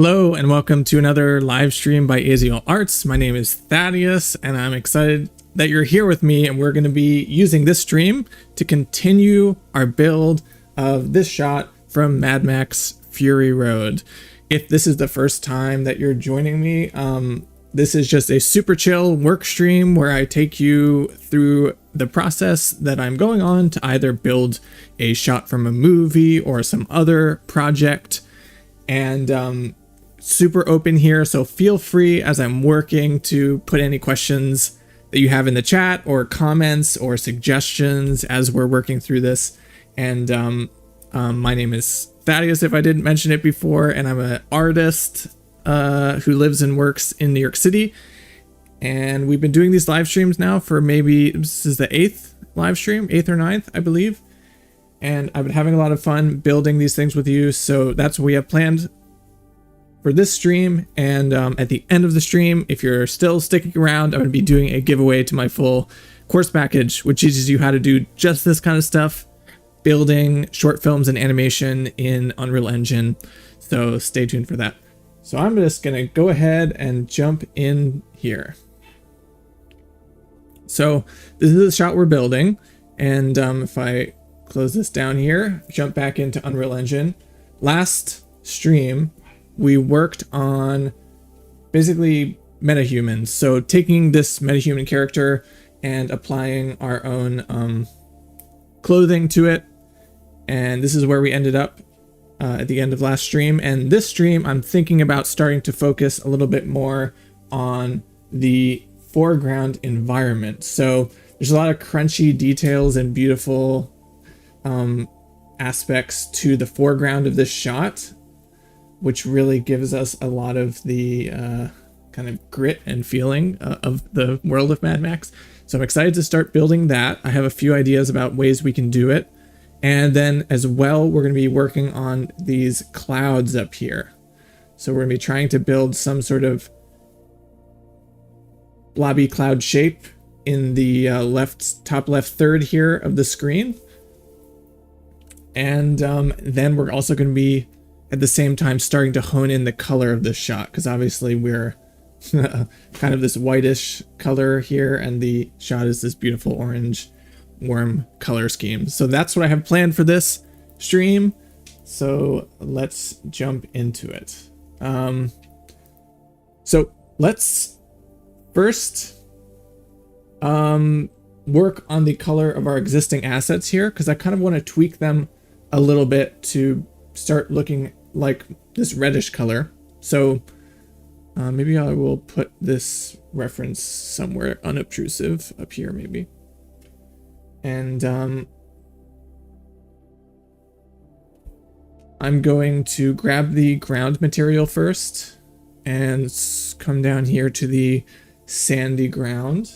Hello and welcome to another live stream by Aziel Arts. My name is THADDAEUS and I'm excited that you're here with me, and we're going to be using this stream to continue our build of this shot from Mad Max Fury Road. If this is the first time that you're joining me, this is just a super chill work stream where I take you through the process that I'm going on to either build a shot from a movie or some other project. And super open here, so feel free as I'm working to put any questions that you have in the chat or comments or suggestions as we're working through this. And my name is THADDAEUS, if I didn't mention it before, and I'm an artist who lives and works in New York City. And we've been doing these live streams now for maybe, this is the 8th live stream, 8th or 9th, I believe. And I've been having a lot of fun building these things with you, so that's what we have planned for this stream. And at the end of the stream, if you're still sticking around, I'm going to be doing a giveaway to my full course package, which teaches you how to do just this kind of stuff, building short films and animation in Unreal Engine. So stay tuned for that. So I'm just going to go ahead and jump in here. So this is the shot we're building. And if I close this down here, jump back into Unreal Engine. Last stream, we worked on basically metahumans. So taking this metahuman character and applying our own clothing to it. And this is where we ended up at the end of last stream. And this stream, I'm thinking about starting to focus a little bit more on the foreground environment. So there's a lot of crunchy details and beautiful aspects to the foreground of this shot, which really gives us a lot of the kind of grit and feeling of the world of Mad Max. So I'm excited to start building that. I have a few ideas about ways we can do it. And then as well, we're going to be working on these clouds up here. So we're going to be trying to build some sort of blobby cloud shape in the top left third here of the screen. And then we're also going to be at the same time starting to hone in the color of this shot, because obviously we're kind of this whitish color here, and the shot is this beautiful orange warm color scheme. So that's what I have planned for this stream. So let's jump into it. So let's first work on the color of our existing assets here, because I kind of want to tweak them a little bit to start looking like this reddish color. So maybe I will put this reference somewhere unobtrusive up here maybe. And I'm going to grab the ground material first and come down here to the sandy ground.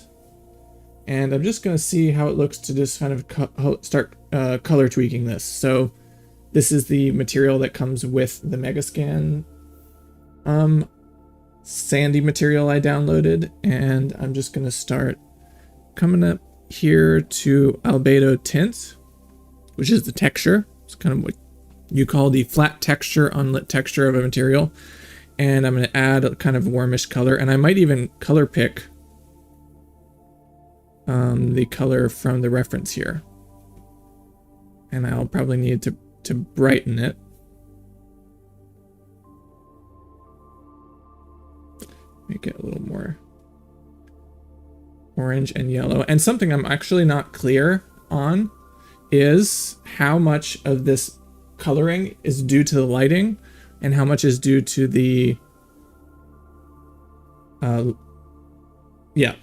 And I'm just going to see how it looks to just kind of start color tweaking this. So this is the material that comes with the Megascan sandy material I downloaded. And I'm just going to start coming up here to albedo tint, which is the texture. It's kind of what you call the flat texture, unlit texture of a material. And I'm going to add a kind of warmish color. And I might even color pick the color from the reference here. And I'll probably need to brighten it. Make it a little more orange and yellow. And something I'm actually not clear on is how much of this coloring is due to the lighting and how much is due to the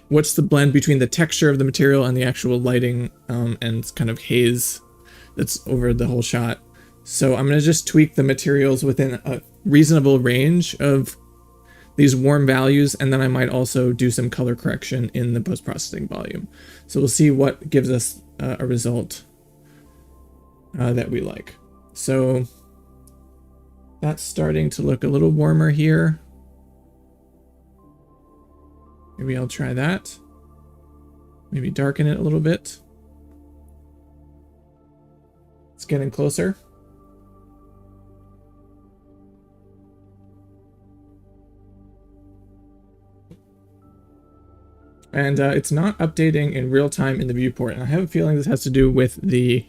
what's the blend between the texture of the material and the actual lighting and kind of haze that's over the whole shot. So I'm going to just tweak the materials within a reasonable range of these warm values, and then I might also do some color correction in the post-processing volume. So we'll see what gives us a result that we like. So that's starting to look a little warmer here. Maybe I'll try that. Maybe darken it a little bit. It's getting closer. And it's not updating in real time in the viewport. And I have a feeling this has to do with the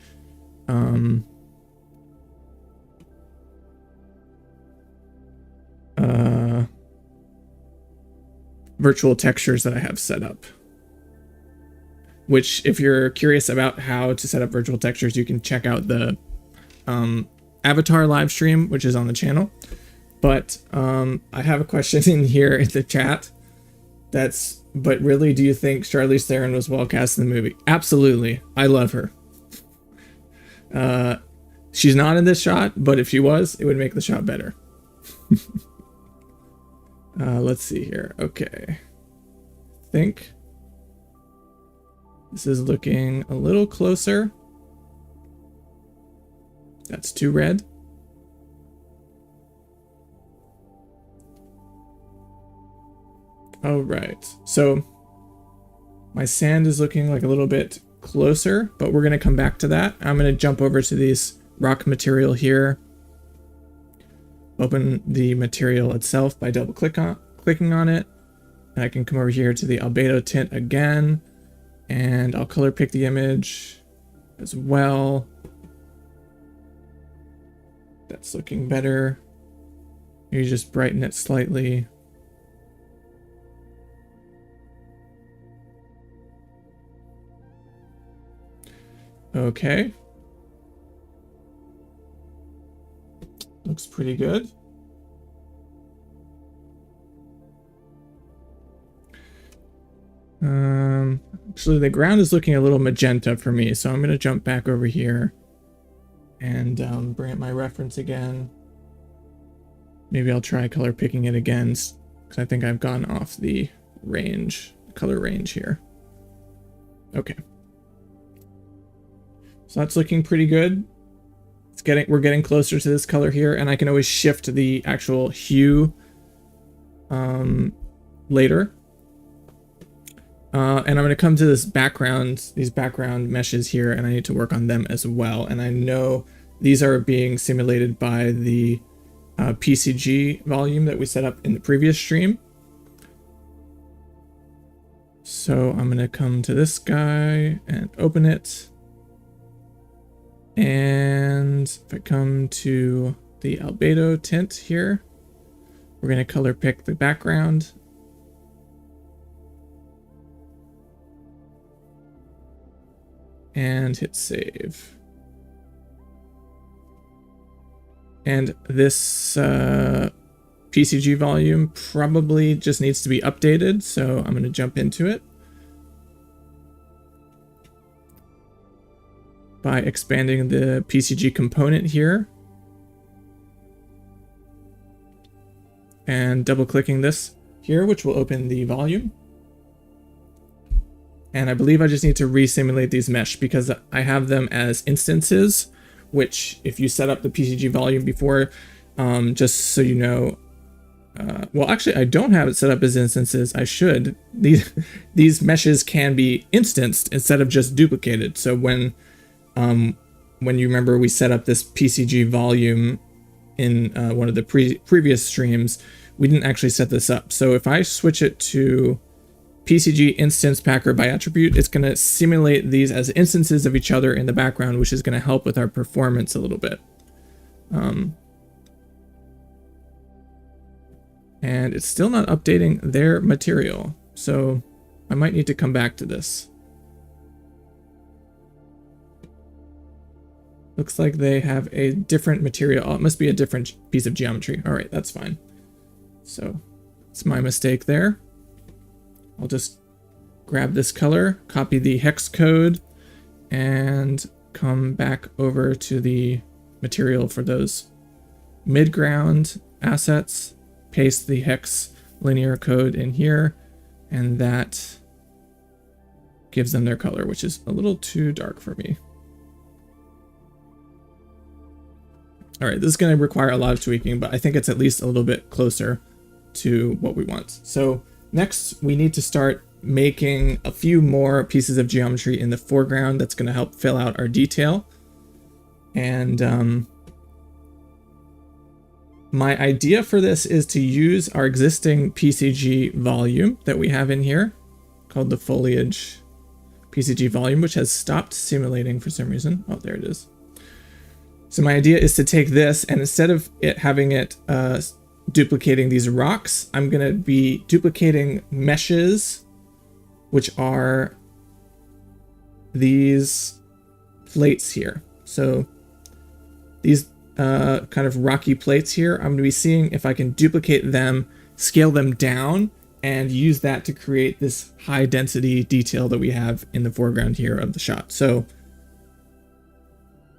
virtual textures that I have set up. Which, if you're curious about how to set up virtual textures, you can check out the avatar live stream, which is on the channel. But I have a question in here in the chat. But really, do you think Charlize Theron was well cast in the movie? Absolutely. I love her. She's not in this shot, but if she was, it would make the shot better. Let's see here. Okay. I think this is looking a little closer. That's too red. All right. So my sand is looking like a little bit closer, but we're going to come back to that. I'm going to jump over to this rock material here. Open the material itself by double clicking on it. And I can come over here to the albedo tint again, and I'll color pick the image as well. That's looking better. Maybe just brighten it slightly. Okay. Looks pretty good. Actually, the ground is looking a little magenta for me, so I'm going to jump back over here and bring up my reference again. Maybe I'll try color picking it again, because I think I've gone off the color range here. Okay. So that's looking pretty good. We're getting closer to this color here, and I can always shift the actual hue later. And I'm going to come to these background meshes here, and I need to work on them as well. And I know these are being simulated by the PCG volume that we set up in the previous stream. So I'm going to come to this guy and open it. And if I come to the albedo tint here, we're going to color pick the background. And hit save. And this PCG volume probably just needs to be updated, so I'm going to jump into it by expanding the PCG component here and double clicking this here, which will open the volume. And I believe I just need to re-simulate these mesh because I have them as instances, which if you set up the PCG volume before, just so you know, well, actually, I don't have it set up as instances. I should. These meshes can be instanced instead of just duplicated. So when you remember we set up this PCG volume in one of the previous streams, we didn't actually set this up. So if I switch it to PCG instance packer by attribute, it's going to simulate these as instances of each other in the background, which is going to help with our performance a little bit. And it's still not updating their material, so I might need to come back to this. Looks like they have a different material. Oh, it must be a different piece of geometry. All right, that's fine. So it's my mistake there. I'll just grab this color, copy the hex code, and come back over to the material for those midground assets, paste the hex linear code in here, and that gives them their color, which is a little too dark for me. All right, this is going to require a lot of tweaking, but I think it's at least a little bit closer to what we want. So next, we need to start making a few more pieces of geometry in the foreground that's going to help fill out our detail. And my idea for this is to use our existing PCG volume that we have in here, called the foliage PCG volume, which has stopped simulating for some reason. Oh, there it is. So my idea is to take this, and instead of it having it duplicating these rocks, I'm going to be duplicating meshes, which are these plates here. So these kind of rocky plates here, I'm going to be seeing if I can duplicate them, scale them down, and use that to create this high density detail that we have in the foreground here of the shot. So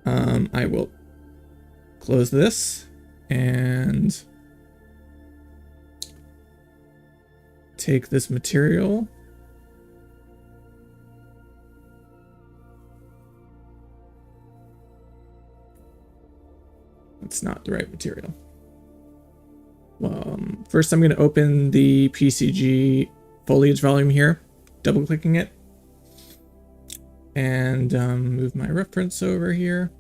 I will close this and take this material. It's not the right material. First I'm going to open the PCG foliage volume here, double clicking it, and move my reference over here.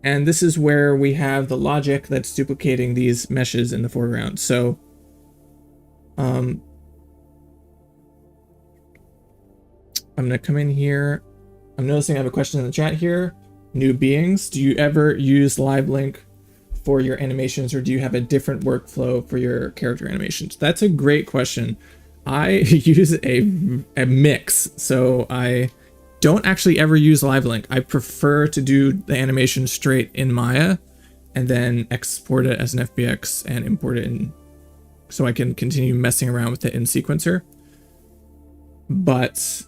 And this is where we have the logic that's duplicating these meshes in the foreground. So I'm going to come in here. I'm noticing I have a question in the chat here. New beings, do you ever use live link for your animations, or do you have a different workflow for your character animations? That's a great question. I use a mix. So I don't actually ever use live link. I prefer to do the animation straight in Maya and then export it as an FBX and import it in so I can continue messing around with it in sequencer. But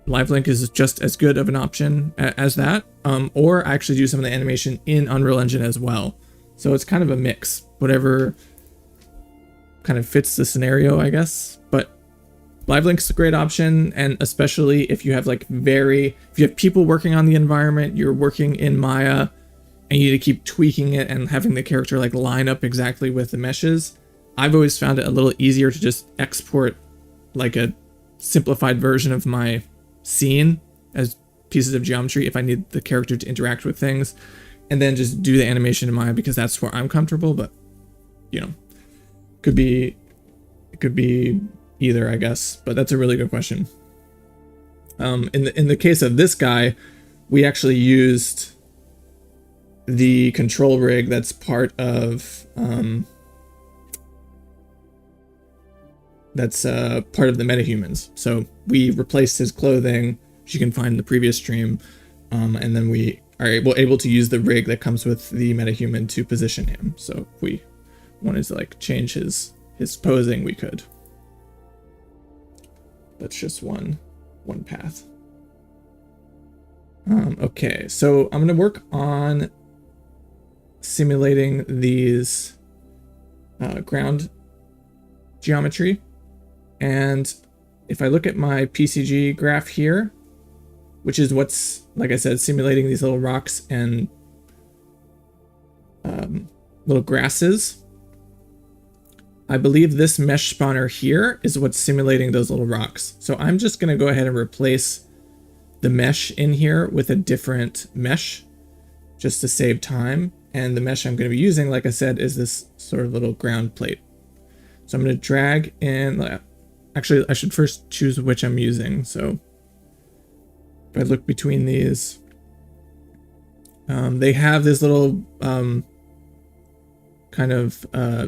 live link is just as good of an option as that, or I actually do some of the animation in Unreal Engine as well. So it's kind of a mix, whatever kind of fits the scenario, I guess. But live link's a great option, and especially if you have if you have people working on the environment, you're working in Maya, and you need to keep tweaking it and having the character like line up exactly with the meshes. I've always found it a little easier to just export like a simplified version of my scene as pieces of geometry if I need the character to interact with things, and then just do the animation in Maya because that's where I'm comfortable. But you know, it could be either, I guess. But that's a really good question. In the case of this guy, we actually used the control rig that's part of the metahumans. So we replaced his clothing, which you can find in the previous stream, and then we are able to use the rig that comes with the metahuman to position him. So if we wanted to like change his posing, we could. That's just one path. Okay, so I'm gonna work on simulating these ground geometry. And if I look at my PCG graph here, which is what's, like I said, simulating these little rocks and little grasses, I believe this mesh spawner here is what's simulating those little rocks. So I'm just going to go ahead and replace the mesh in here with a different mesh just to save time. And the mesh I'm going to be using, like I said, is this sort of little ground plate. So I'm going to drag in. Actually, I should first choose which I'm using. So if I look between these, they have this little kind of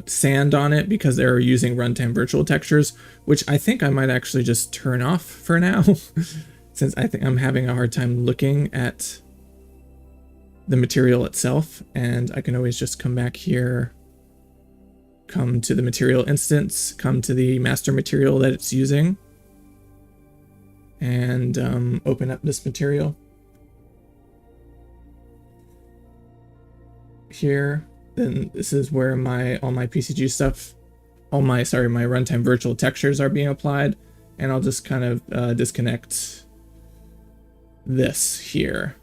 sand on it because they're using runtime virtual textures, which I think I might actually just turn off for now since I think I'm having a hard time looking at the material itself. And I can always just come back here, come to the material instance, come to the master material that it's using, and open up this material here. Then this is where all my PCG stuff, my runtime virtual textures are being applied, and I'll just kind of disconnect this here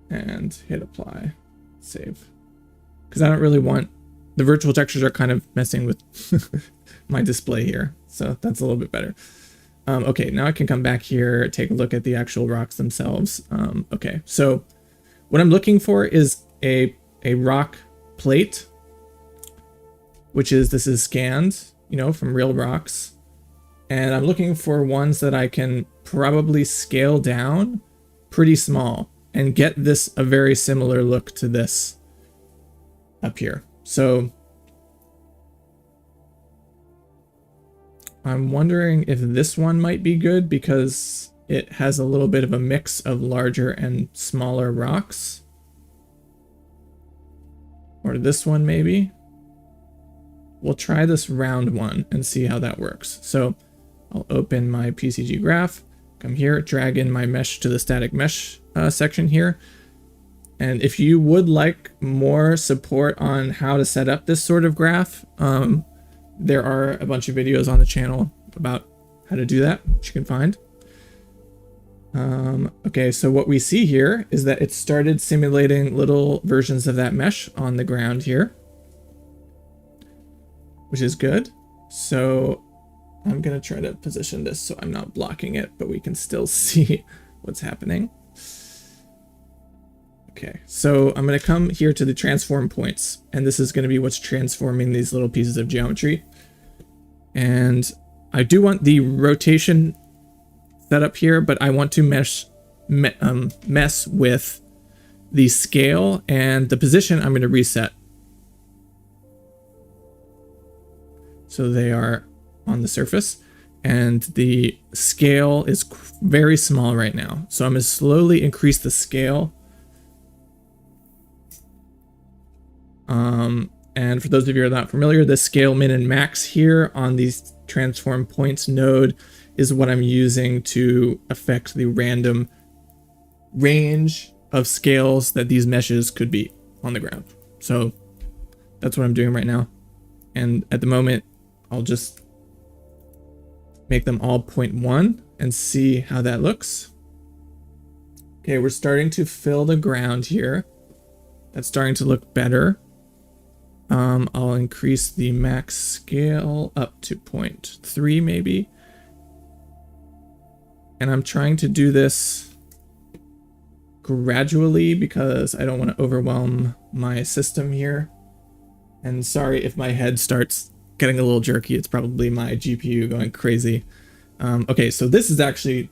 and hit apply, save. Because I don't really want, the virtual textures are kind of messing with my display here. So that's a little bit better. Okay, now I can come back here, take a look at the actual rocks themselves. Okay, so what I'm looking for is a rock plate, this is scanned, you know, from real rocks. And I'm looking for ones that I can probably scale down pretty small and get this a very similar look to this up here. So I'm wondering if this one might be good because it has a little bit of a mix of larger and smaller rocks. Or this one maybe. We'll try this round one and see how that works. So I'll open my PCG graph, come here, drag in my mesh to the static mesh section here. And if you would like more support on how to set up this sort of graph, there are a bunch of videos on the channel about how to do that, which you can find. Okay, so what we see here is that it started simulating little versions of that mesh on the ground here, which is good. So I'm gonna try to position this so I'm not blocking it, but we can still see what's happening. Okay, so I'm gonna come here to the transform points, and this is gonna be what's transforming these little pieces of geometry. And I do want the rotation set up here, but I want to mess with the scale, and the position I'm gonna reset. So they are on the surface, and the scale is very small right now. So I'm gonna slowly increase the scale. And for those of you who are not familiar, the scale min and max here on these transform points node is what I'm using to affect the random range of scales that these meshes could be on the ground. So that's what I'm doing right now. And at the moment, I'll just make them all 0.1 and see how that looks. Okay, we're starting to fill the ground here. That's starting to look better. I'll increase the max scale up to 0.3 maybe. And I'm trying to do this gradually because I don't want to overwhelm my system here. And sorry if my head starts getting a little jerky, it's probably my GPU going crazy. Okay, so this is actually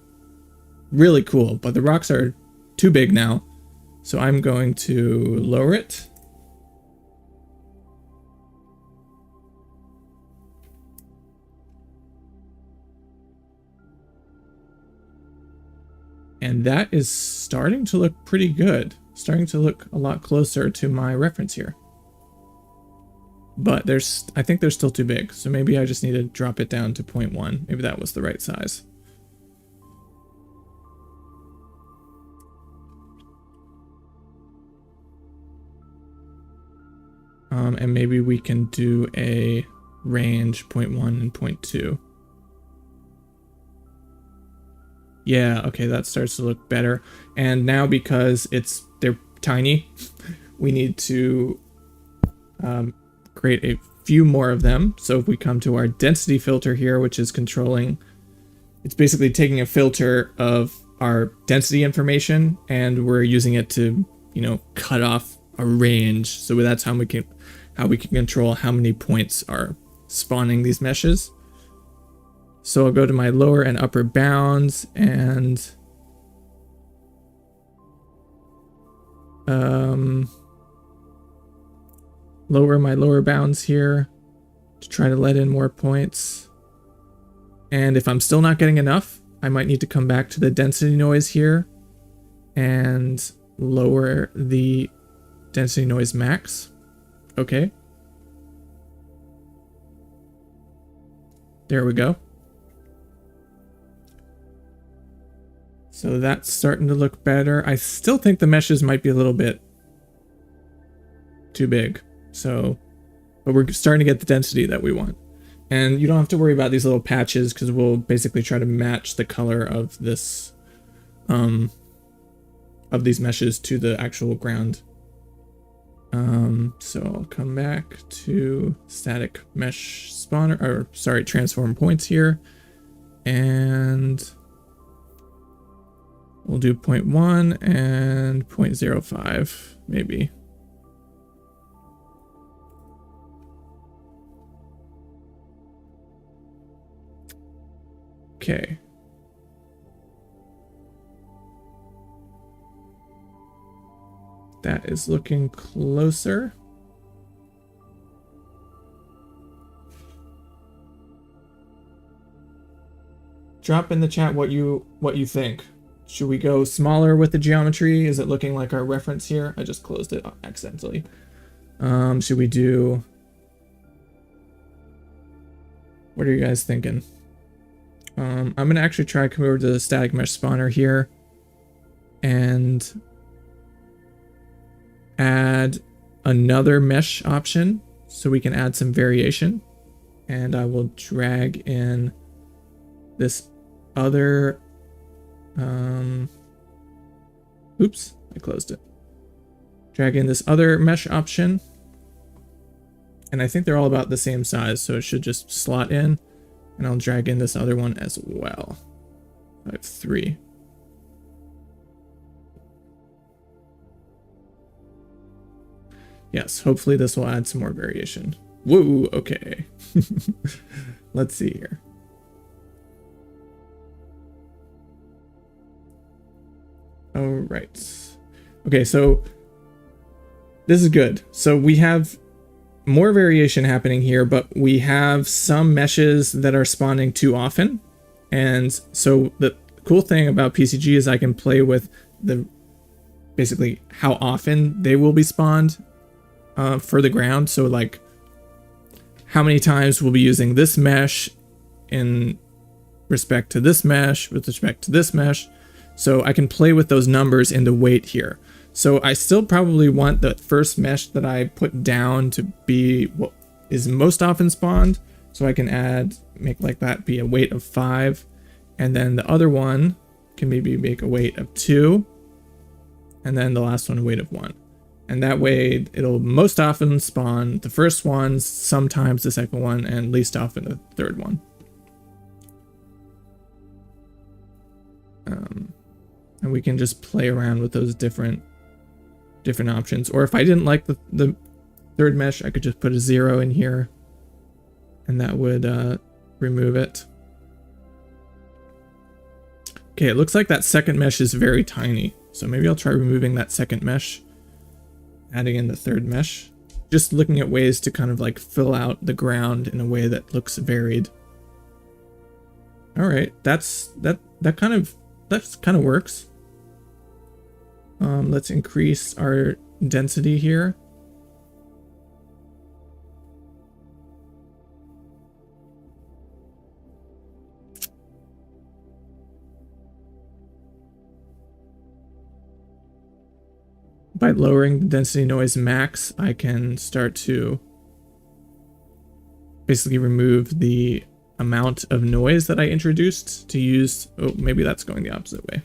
really cool, but the rocks are too big now. So I'm going to lower it. And that is starting to look pretty good. Starting to look a lot closer to my reference here. But I think they're still too big. So maybe I just need to drop it down to 0.1. Maybe that was the right size. And maybe we can do a range 0.1 and 0.2. Yeah, okay, that starts to look better. And now because they're tiny, we need to create a few more of them. So if we come to our density filter here, which is controlling, it's basically taking a filter of our density information and we're using it to, you know, cut off a range. So that's how we can control how many points are spawning these meshes. So I'll go to my lower and upper bounds and lower my lower bounds here to try to let in more points. And if I'm still not getting enough, I might need to come back to the density noise here and lower the density noise max. Okay. There we go. So that's starting to look better. I still think the meshes might be a little bit too big. So, but we're starting to get the density that we want. And you don't have to worry about these little patches because we'll basically try to match the color of this, of these meshes to the actual ground. So I'll come back to static mesh spawner, or sorry, transform points here. And we'll do 0.1 and 0.05 maybe. Okay. That is looking closer. Drop in the chat what you think. Should we go smaller with the geometry? Is it looking like our reference here? I just closed it accidentally. Should we do... What are you guys thinking? I'm going to actually try to come over to the static mesh spawner here and add another mesh option so we can add some variation. And I will drag in this other... oops, I closed it. Drag in this other mesh option. And I think they're all about the same size, so it should just slot in. And I'll drag in this other one as well. I have 3. Yes, hopefully this will add some more variation. Whoa, okay. Let's see here. All right. Okay, so this is good. So we have more variation happening here, but we have some meshes that are spawning too often. And so the cool thing about PCG is I can play with the basically how often they will be spawned for the ground. So like how many times we'll be using this mesh in respect to this mesh with respect to this mesh. So I can play with those numbers in the weight here. So I still probably want the first mesh that I put down to be what is most often spawned. So I can make like that be a weight of 5. And then the other one can maybe make a weight of 2. And then the last one a weight of 1. And that way it'll most often spawn the first one, sometimes the second one, and least often the third one. And we can just play around with those different options. Or if I didn't like the third mesh, I could just put a 0 in here and that would remove it. Okay, it looks like that second mesh is very tiny. So maybe I'll try removing that second mesh, adding in the third mesh. Just looking at ways to kind of like fill out the ground in a way that looks varied. All right, that kind of works. Let's increase our density here. By lowering the density noise max, I can start to basically remove the amount of noise that I introduced to use. Oh, maybe that's going the opposite way.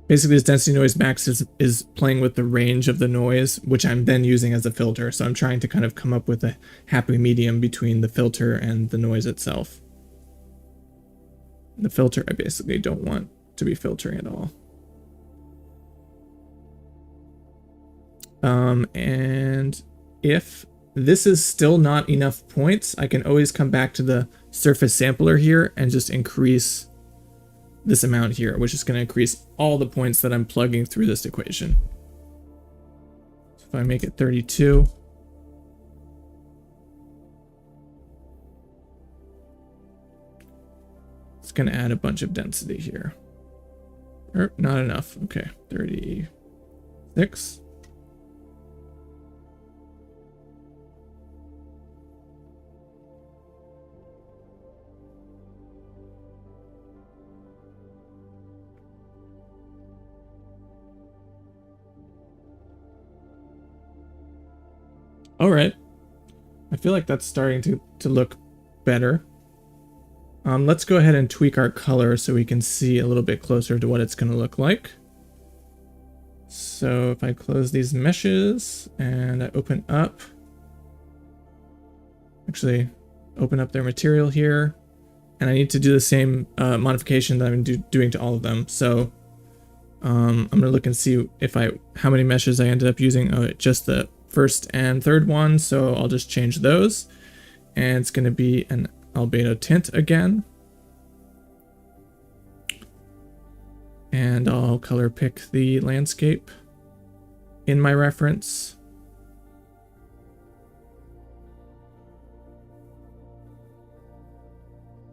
Basically, this density noise max is playing with the range of the noise, which I'm then using as a filter. So I'm trying to kind of come up with a happy medium between the filter and the noise itself. The filter, I basically don't want to be filtering at all. And if this is still not enough points, I can always come back to the surface sampler here and just increase this amount here, which is going to increase all the points that I'm plugging through this equation. So if I make it 32, it's going to add a bunch of density here. Or not enough. Okay, 36. All right, I feel like that's starting to look better. Let's go ahead and tweak our color so we can see a little bit closer to what it's going to look like. So if I close these meshes and I open up their material here, and I need to do the same modification that I'm doing to all of them. So I'm going to look and see if how many meshes I ended up using. Oh, just the first and third one, so I'll just change those. And it's going to be an albedo tint again. And I'll color pick the landscape in my reference.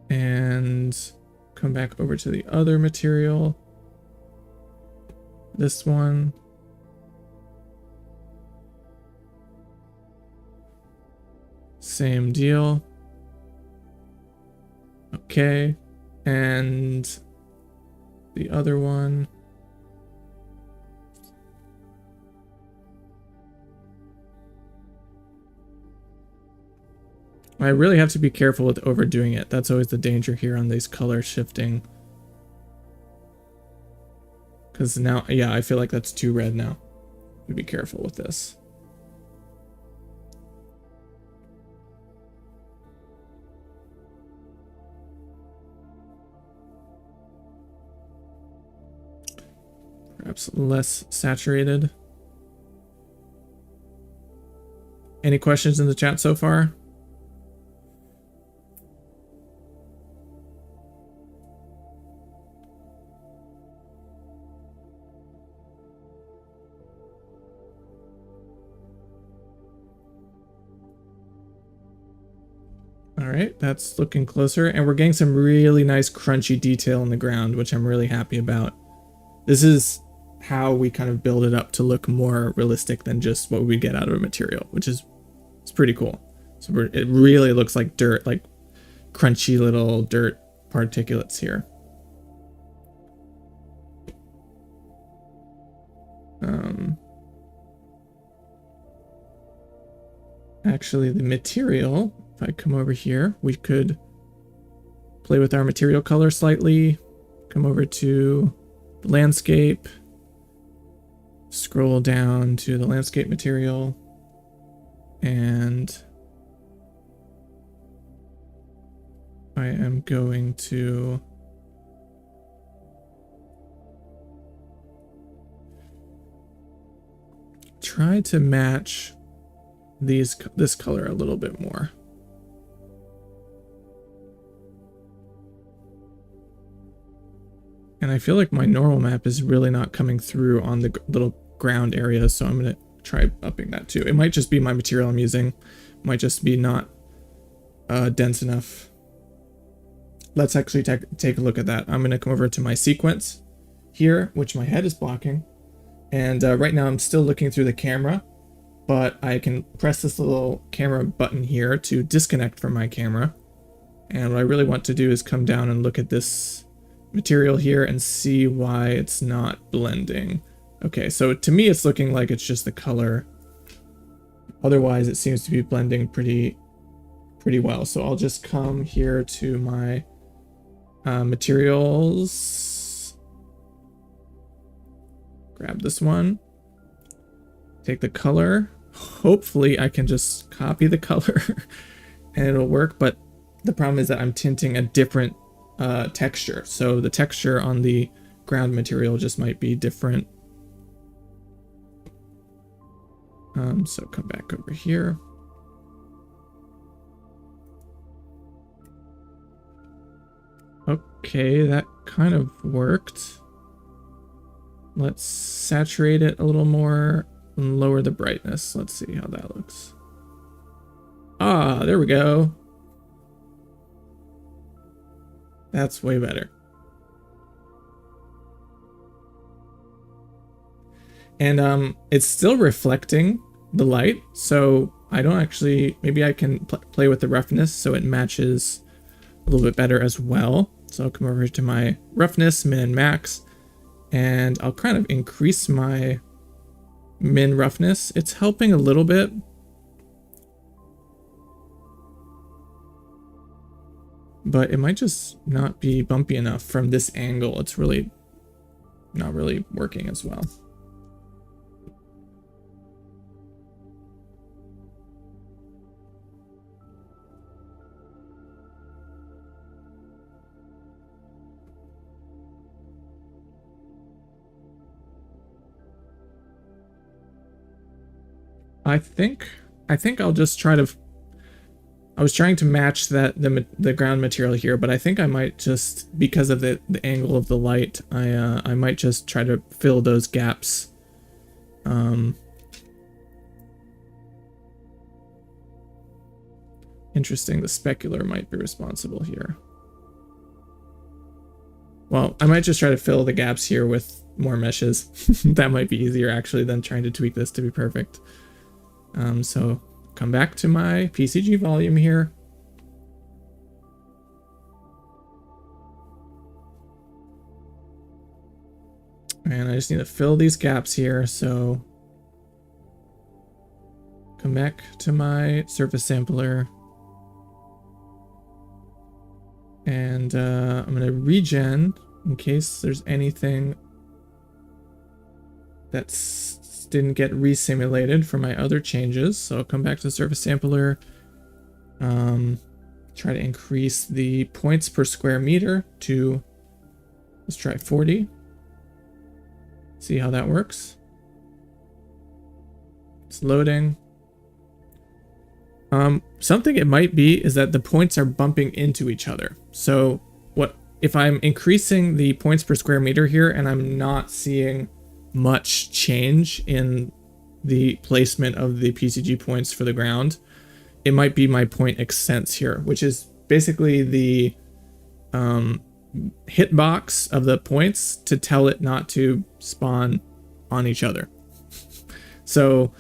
And come back over to the other material. This one. Same deal. Okay. And the other one. I really have to be careful with overdoing it. That's always the danger here on these color shifting. Because now, yeah, I feel like that's too red now. Be careful with this. Perhaps less saturated. Any questions in the chat so far? All right, that's looking closer, and we're getting some really nice crunchy detail in the ground, which I'm really happy about. This is how we kind of build it up to look more realistic than just what we get out of a material, which is it's pretty cool. So it really looks like dirt, like crunchy little dirt particulates here. Actually, the material, if I come over here, we could play with our material color slightly, come over to the landscape, scroll down to the landscape material, and I am going to try to match this color a little bit more. And I feel like my normal map is really not coming through on the little ground area, so I'm going to try upping that too. It might just be my material I'm using. It might just be not dense enough. Let's actually take a look at that. I'm going to come over to my sequence here, which my head is blocking. And right now I'm still looking through the camera, but I can press this little camera button here to disconnect from my camera. And what I really want to do is come down and look at this material here and see why it's not blending. Okay, so to me it's looking like it's just the color. Otherwise it seems to be blending pretty well. So I'll just come here to my materials, grab this one, take the color. Hopefully I can just copy the color and it'll work, but the problem is that I'm tinting a different texture. So the texture on the ground material just might be different. So come back over here. Okay, that kind of worked. Let's saturate it a little more and lower the brightness. Let's see how that looks. Ah, there we go. That's way better. And it's still reflecting the light, so I don't actually, maybe I can play with the roughness so it matches a little bit better as well. So I'll come over to my roughness, min and max, and I'll kind of increase my min roughness. It's helping a little bit. But it might just not be bumpy enough from this angle. It's really not really working as well. I think I'll just try to, I was trying to match the ground material here, but I think I might just, because of the angle of the light, I might just try to fill those gaps. Interesting, the specular might be responsible here. Well, I might just try to fill the gaps here with more meshes. That might be easier actually than trying to tweak this to be perfect. So come back to my PCG volume here. And I just need to fill these gaps here. So come back to my surface sampler. And I'm going to regen in case there's anything that didn't get resimulated for my other changes. So I'll come back to the surface sampler. Try to increase the points per square meter to, let's try 40. See how that works. It's loading. Something it might be is that the points are bumping into each other. So what if I'm increasing the points per square meter here and I'm not seeing much change in the placement of the PCG points for the ground, it might be my point extents here, which is basically the hitbox of the points to tell it not to spawn on each other. So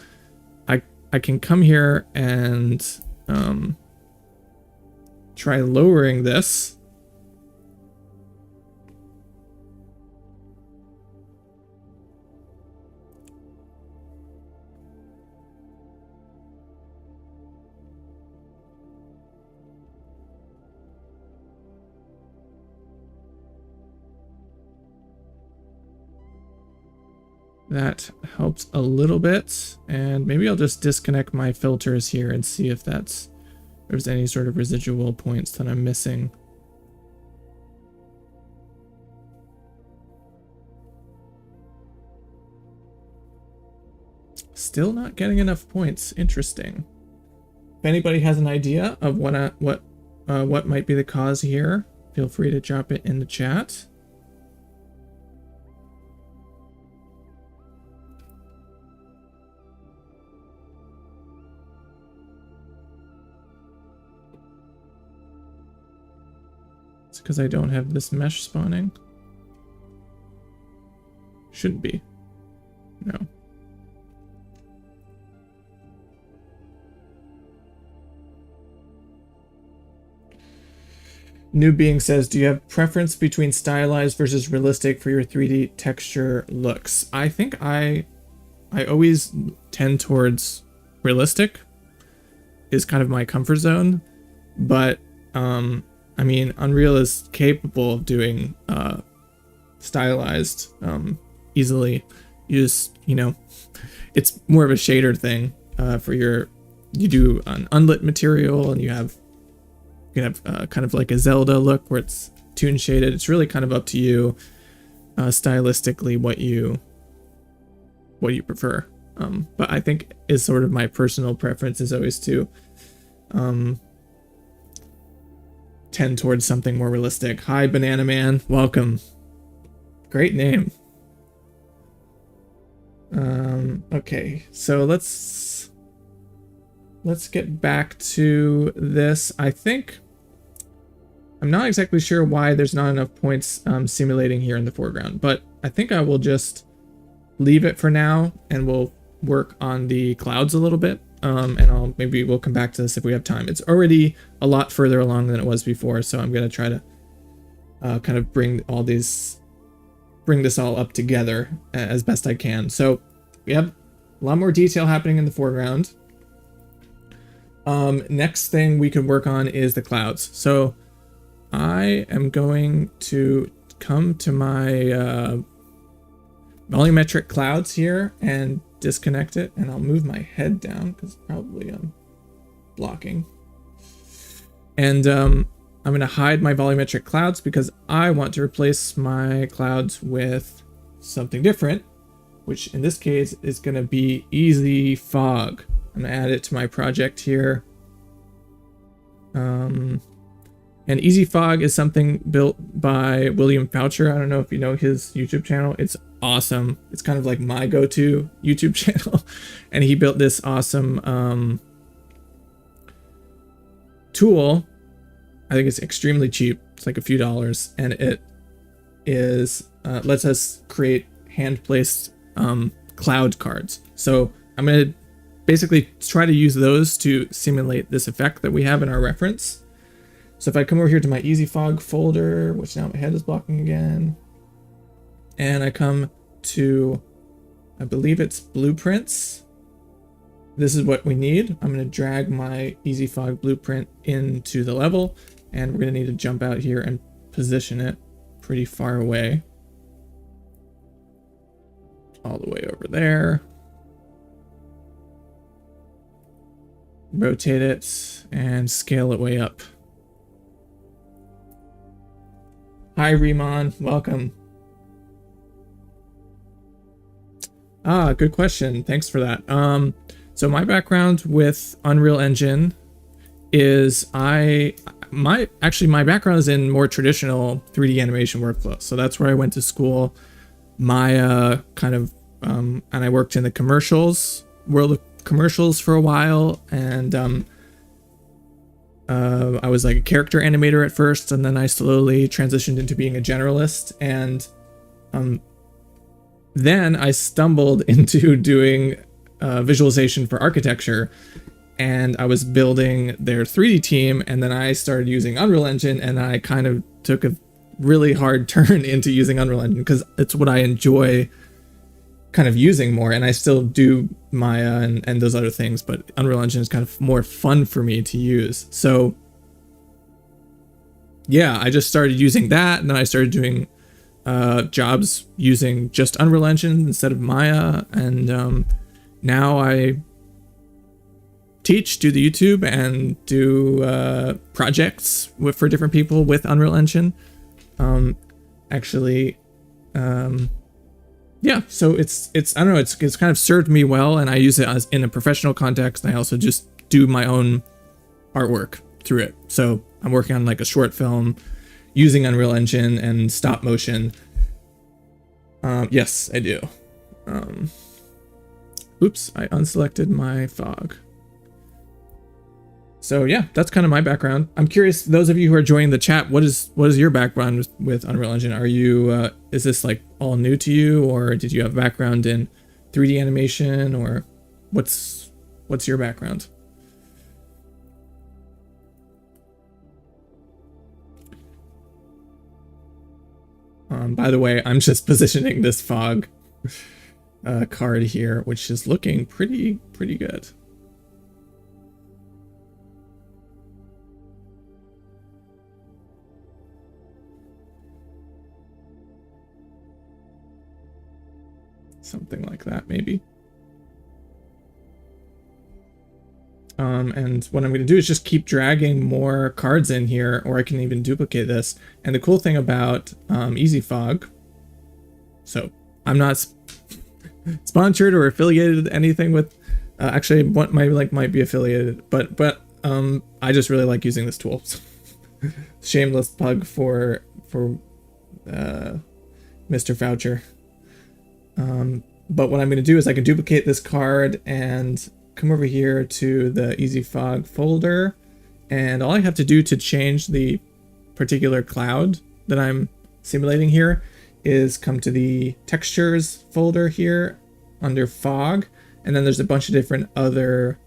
I can come here and try lowering this. That helps a little bit, and maybe I'll just disconnect my filters here and see if there's any sort of residual points that I'm missing. Still not getting enough points. Interesting. If anybody has an idea of what might be the cause here, feel free to drop it in the chat. Because I don't have this mesh spawning. Shouldn't be. No. New Being says, do you have preference between stylized versus realistic for your 3D texture looks? I think I always tend towards realistic is kind of my comfort zone, but I mean, Unreal is capable of doing stylized easily. You just, it's more of a shader thing for you do an unlit material and you can have kind of like a Zelda look where it's toon shaded. It's really kind of up to you stylistically what you prefer. But I think is sort of my personal preference is always to tend towards something more realistic. Hi, Banana Man. Welcome. Great name. Okay, so let's get back to this. I think I'm not exactly sure why there's not enough points simulating here in the foreground, but I think I will just leave it for now and we'll work on the clouds a little bit. And maybe we'll come back to this if we have time. It's already a lot further along than it was before, so I'm gonna try to kind of bring this all up together as best I can. So we have a lot more detail happening in the foreground. Next thing we could work on is the clouds. So I am going to come to my volumetric clouds here and disconnect it, and I'll move my head down because probably I'm blocking. And I'm going to hide my volumetric clouds because I want to replace my clouds with something different, which in this case is going to be easy fog. I'm gonna add it to my project here. And Easy Fog is something built by William Foucher. I don't know if you know his YouTube channel. It's awesome. It's kind of like my go-to YouTube channel. And he built this awesome tool. I think it's extremely cheap. It's like a few dollars, and it is lets us create hand-placed cloud cards. So I'm going to basically try to use those to simulate this effect that we have in our reference. So if I come over here to my Easy Fog folder, which now my head is blocking again, and I come to, I believe it's blueprints. This is what we need. I'm going to drag my Easy Fog blueprint into the level, and we're going to need to jump out here and position it pretty far away. All the way over there. Rotate it and scale it way up. Hi, Riemann. Welcome. Good question. Thanks for that. So my background with Unreal Engine is my background is in more traditional 3D animation workflow. So that's where I went to school. Maya kind of, and I worked in the commercials, world of commercials for a while, and I was like a character animator at first, and then I slowly transitioned into being a generalist, and then I stumbled into doing visualization for architecture, and I was building their 3D team, and then I started using Unreal Engine, and I kind of took a really hard turn into using Unreal Engine because it's what I enjoy kind of using more, and I still do Maya and those other things, but Unreal Engine is kind of more fun for me to use. So yeah, I just started using that, and then I started doing jobs using just Unreal Engine instead of Maya, and now I teach, do the YouTube, and do projects for different people with Unreal Engine. Yeah, so it's I don't know, it's kind of served me well, and I use it as in a professional context. I also just do my own artwork through it. So I'm working on like a short film using Unreal Engine and stop motion. Yes, I do. Oops, I unselected my fog. So yeah, that's kind of my background. I'm curious, those of you who are joining the chat, what is your background with Unreal Engine? Are you, is this like all new to you, or did you have a background in 3D animation, or what's your background? By the way, I'm just positioning this fog card here, which is looking pretty good. Something like that, maybe. And what I'm going to do is just keep dragging more cards in here, or I can even duplicate this. And the cool thing about Easy Fog, so I'm not sponsored or affiliated anything with, actually what my link might be affiliated, but I just really like using this tool. Shameless plug for Mr. Foucher. But what I'm going to do is I can duplicate this card and come over here to the Easy Fog folder, and all I have to do to change the particular cloud that I'm simulating here is come to the textures folder here under fog, and then there's a bunch of different other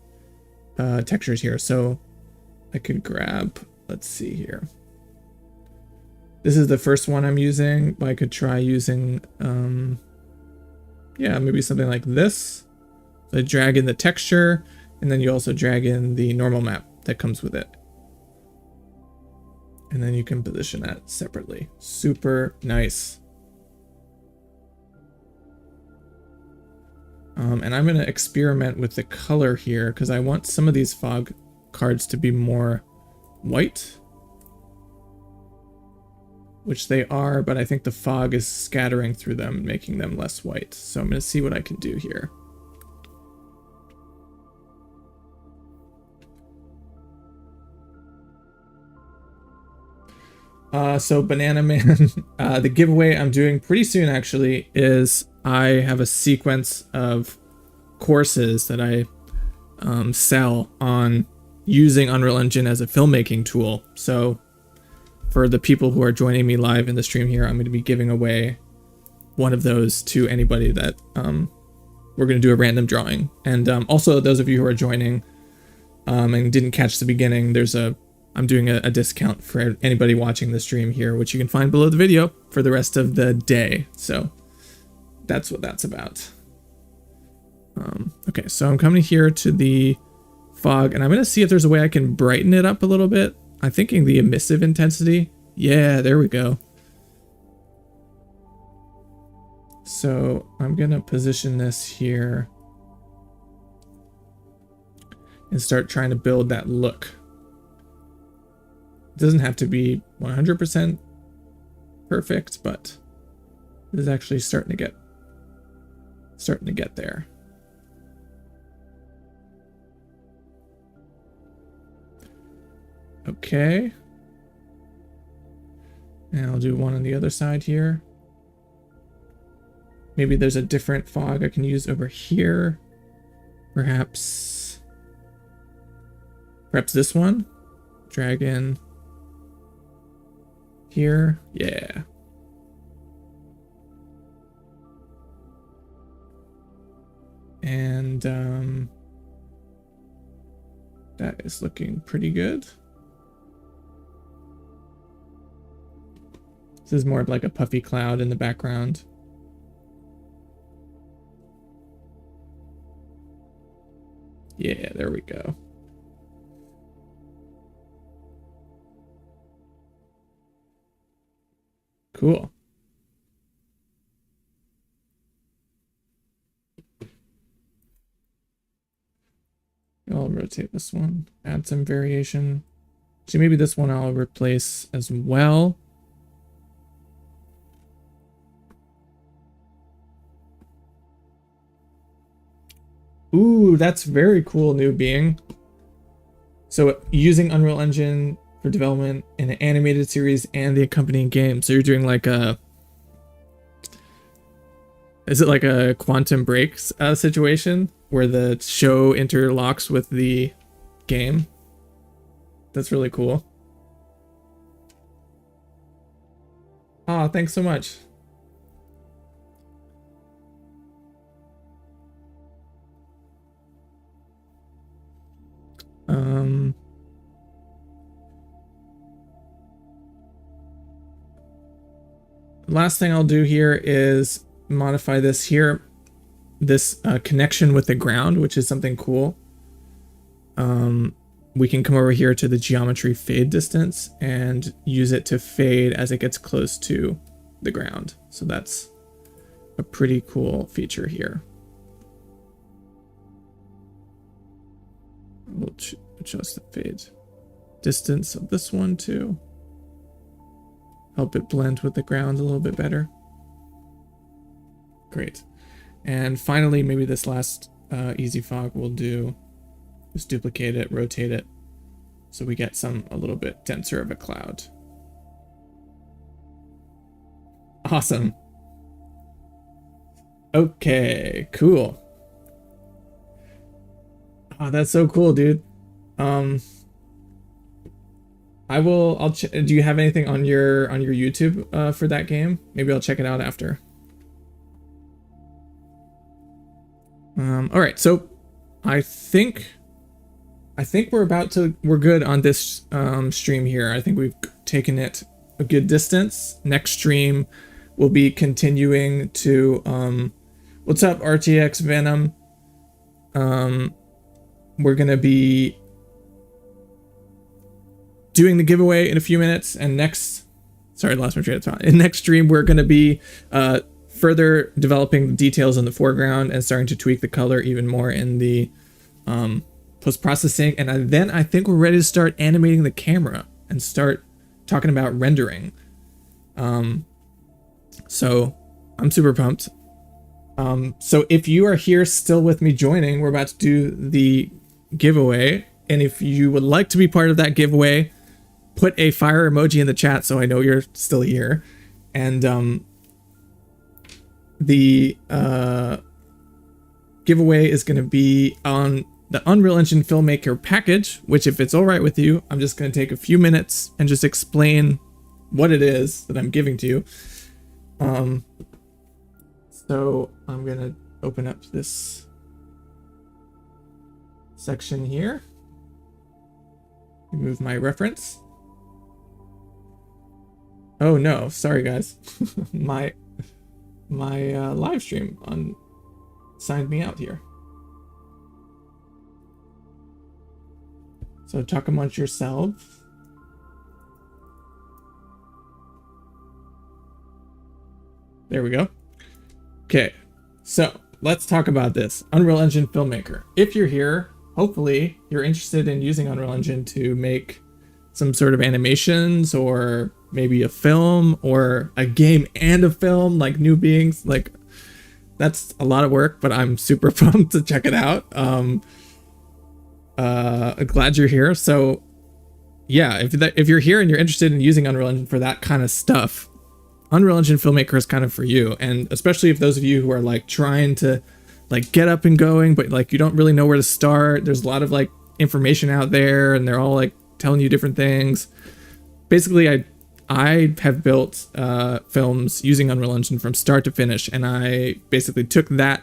textures here. So I could grab, let's see here. This is the first one I'm using, but I could try using yeah, maybe something like this. So I drag in the texture, and then you also drag in the normal map that comes with it. And then you can position that separately. Super nice. And I'm going to experiment with the color here, because I want some of these fog cards to be more white. Which they are, but I think the fog is scattering through them, making them less white. So I'm going to see what I can do here. So Banana Man, the giveaway I'm doing pretty soon actually is I have a sequence of courses that I sell on using Unreal Engine as a filmmaking tool. So for the people who are joining me live in the stream here, I'm going to be giving away one of those to anybody that we're going to do a random drawing. And also those of you who are joining and didn't catch the beginning, I'm doing a discount for anybody watching the stream here, which you can find below the video for the rest of the day. So that's what that's about. Okay, so I'm coming here to the fog, and I'm going to see if there's a way I can brighten it up a little bit. I'm thinking the emissive intensity. Yeah, there we go. So I'm going to position this here and start trying to build that look. It doesn't have to be 100% perfect, but it is actually starting to get there. Okay. And I'll do one on the other side here. Maybe there's a different fog I can use over here. Perhaps this one. Drag in here. Yeah. And that is looking pretty good. This is more of like a puffy cloud in the background. Yeah, there we go. Cool. I'll rotate this one, add some variation. So maybe this one I'll replace as well. Ooh, that's very cool, new being. So using Unreal Engine for development in an animated series and the accompanying game. So you're doing like is it like a Quantum Break situation where the show interlocks with the game? That's really cool. Ah, thanks so much. Last thing I'll do here is modify this here, this connection with the ground, which is something cool. We can come over here to the geometry fade distance and use it to fade as it gets close to the ground. So that's a pretty cool feature here. We'll adjust the fade distance of this one too. Help it blend with the ground a little bit better. Great. And finally, maybe this last easy fog will do. Just duplicate it, rotate it, so we get a little bit denser of a cloud. Awesome. Okay, cool. Oh, that's so cool, dude. Do you have anything on your YouTube for that game? Maybe I'll check it out after. All right, so I think we're good on this stream here. I think we've taken it a good distance. Next stream we'll be continuing to what's up, RTX Venom? We're gonna be doing the giveaway in a few minutes, and sorry, I lost my train of thought. In next stream, we're going to be further developing the details in the foreground and starting to tweak the color even more in the post-processing. And then I think we're ready to start animating the camera and start talking about rendering. So I'm super pumped. So if you are here still with me joining, we're about to do the giveaway. And if you would like to be part of that giveaway, put a fire emoji in the chat so I know you're still here. And the giveaway is going to be on the Unreal Engine Filmmaker package, which, if it's all right with you, I'm just going to take a few minutes and just explain what it is that I'm giving to you. So I'm going to open up this section here. Remove my reference. Oh no, sorry guys. my live stream signed me out here. So talk amongst yourselves. There we go. Okay, so let's talk about this. Unreal Engine Filmmaker. If you're here, hopefully you're interested in using Unreal Engine to make some sort of animations, or maybe a film, or a game and a film, like New Beings. Like, that's a lot of work, but I'm super pumped to check it out. Glad you're here. So yeah, if you're here and you're interested in using Unreal Engine for that kind of stuff, Unreal Engine Filmmaker is kind of for you. And especially if those of you who are like trying to like get up and going, but like you don't really know where to start. There's a lot of like information out there, and they're all like telling you different things. Basically, I have built films using Unreal Engine from start to finish, and I basically took that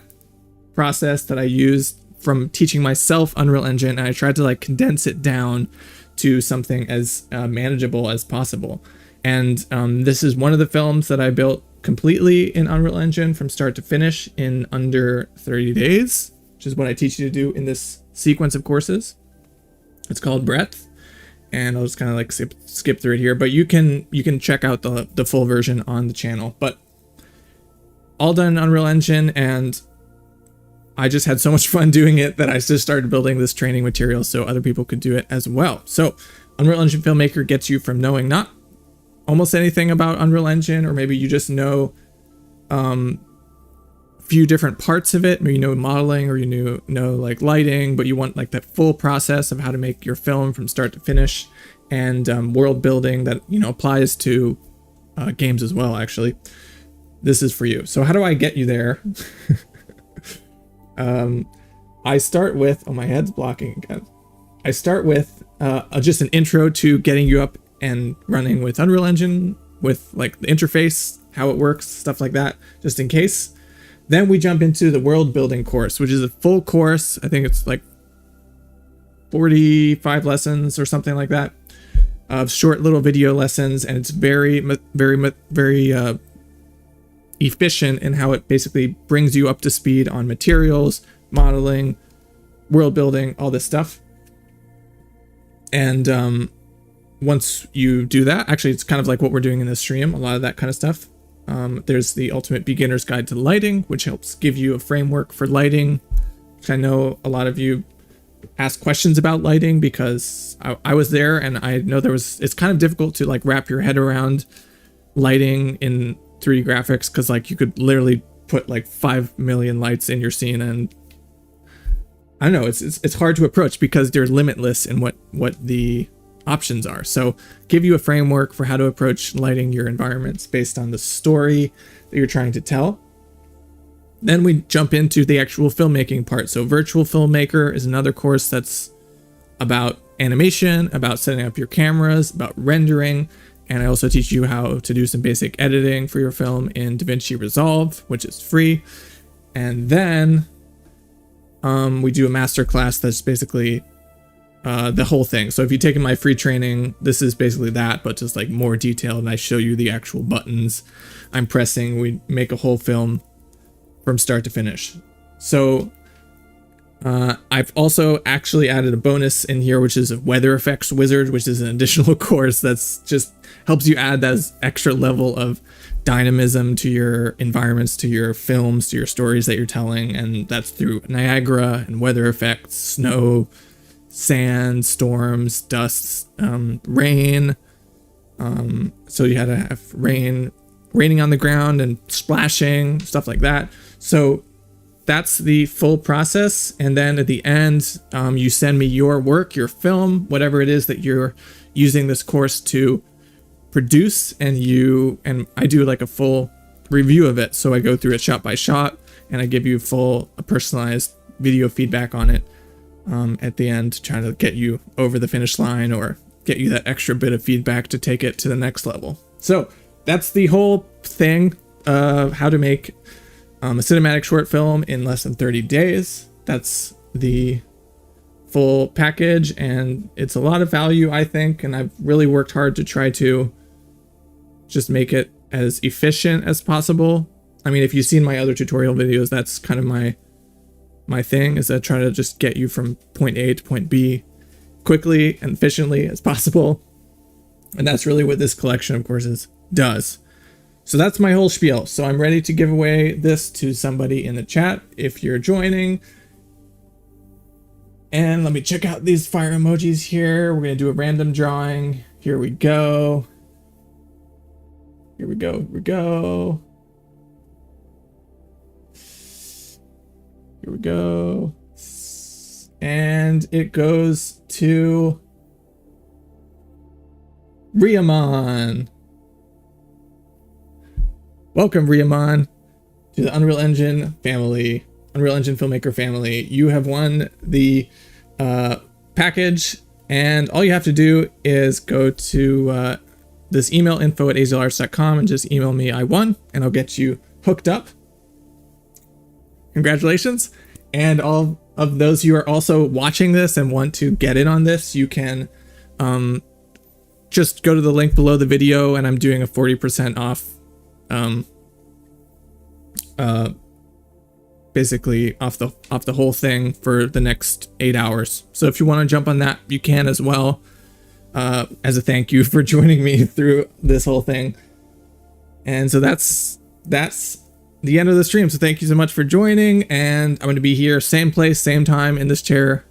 process that I used from teaching myself Unreal Engine, and I tried to like condense it down to something as manageable as possible. And this is one of the films that I built completely in Unreal Engine from start to finish in under 30 days, which is what I teach you to do in this sequence of courses. It's called Breadth, and I'll just kind of like skip through it here, but you can check out the full version on the channel. But all done in Unreal Engine, and I just had so much fun doing it that I just started building this training material so other people could do it as well. So Unreal Engine Filmmaker gets you from knowing not almost anything about Unreal Engine, or maybe you just know a few different parts of it. Maybe you know modeling, or you know like lighting, but you want like that full process of how to make your film from start to finish, and world building that, you know, applies to games as well. Actually, this is for you. So how do I get you there? I start with, oh, my head's blocking again. I start with just an intro to getting you up and running with Unreal Engine, with like the interface, how it works, stuff like that, just in case. Then we jump into the world building course, which is a full course. I think it's like 45 lessons or something like that, of short little video lessons, and it's very efficient in how it basically brings you up to speed on materials, modeling, world building, all this stuff. And once you do that, actually it's kind of like what we're doing in this stream, a lot of that kind of stuff. There's the Ultimate Beginner's Guide to Lighting, which helps give you a framework for lighting, which I know a lot of you ask questions about lighting, because I was there, and I know it's kind of difficult to like wrap your head around lighting in 3D graphics, because like you could literally put like 5 million lights in your scene, and I don't know, it's hard to approach because they're limitless in what the options are. So give you a framework for how to approach lighting your environments based on the story that you're trying to tell. Then we jump into the actual filmmaking part. So Virtual Filmmaker is another course that's about animation, about setting up your cameras, about rendering. And I also teach you how to do some basic editing for your film in DaVinci Resolve, which is free. And then we do a masterclass that's basically the whole thing. So if you've taken my free training, this is basically that, but just like more detailed, and I show you the actual buttons I'm pressing. We make a whole film from start to finish. So I've also actually added a bonus in here, which is a Weather Effects Wizard, which is an additional course that's just helps you add that extra level of dynamism to your environments, to your films, to your stories that you're telling. And that's through Niagara and weather effects, snow, sand, storms, dust, rain. So you had to have raining on the ground and splashing, stuff like that. So that's the full process. And then at the end, you send me your work, your film, whatever it is that you're using this course to produce, and I do like a full review of it. So I go through it shot by shot, and I give you full personalized video feedback on it at the end, trying to get you over the finish line or get you that extra bit of feedback to take it to the next level. So that's the whole thing of how to make a cinematic short film in less than 30 days. That's the full package, and it's a lot of value, I think, and I've really worked hard to try to just make it as efficient as possible. I mean, if you've seen my other tutorial videos, that's kind of my thing, is that try to just get you from point A to point B quickly and efficiently as possible. And that's really what this collection of courses does. So that's my whole spiel. So I'm ready to give away this to somebody in the chat if you're joining. And let me check out these fire emojis here. We're going to do a random drawing. Here we go. Here we go. Here we go. Here we go. And it goes to Riamon. Welcome, Riamon, to the Unreal Engine family, Unreal Engine filmmaker family. You have won the package, and all you have to do is go to this email, info@azlarts.com, and just email me I won, and I'll get you hooked up. Congratulations. And all of those who are also watching this and want to get in on this, you can just go to the link below the video, and I'm doing a 40% off, basically off the whole thing for the next 8 hours. So if you want to jump on that, you can as well, as a thank you for joining me through this whole thing. And so that's the end of the stream. So thank you so much for joining, and I'm going to be here same place, same time in this chair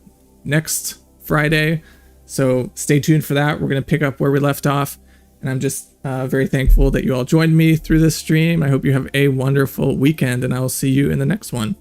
next Friday. So stay tuned for that. We're going to pick up where we left off, and I'm just very thankful that you all joined me through this stream. I hope you have a wonderful weekend, and I will see you in the next one.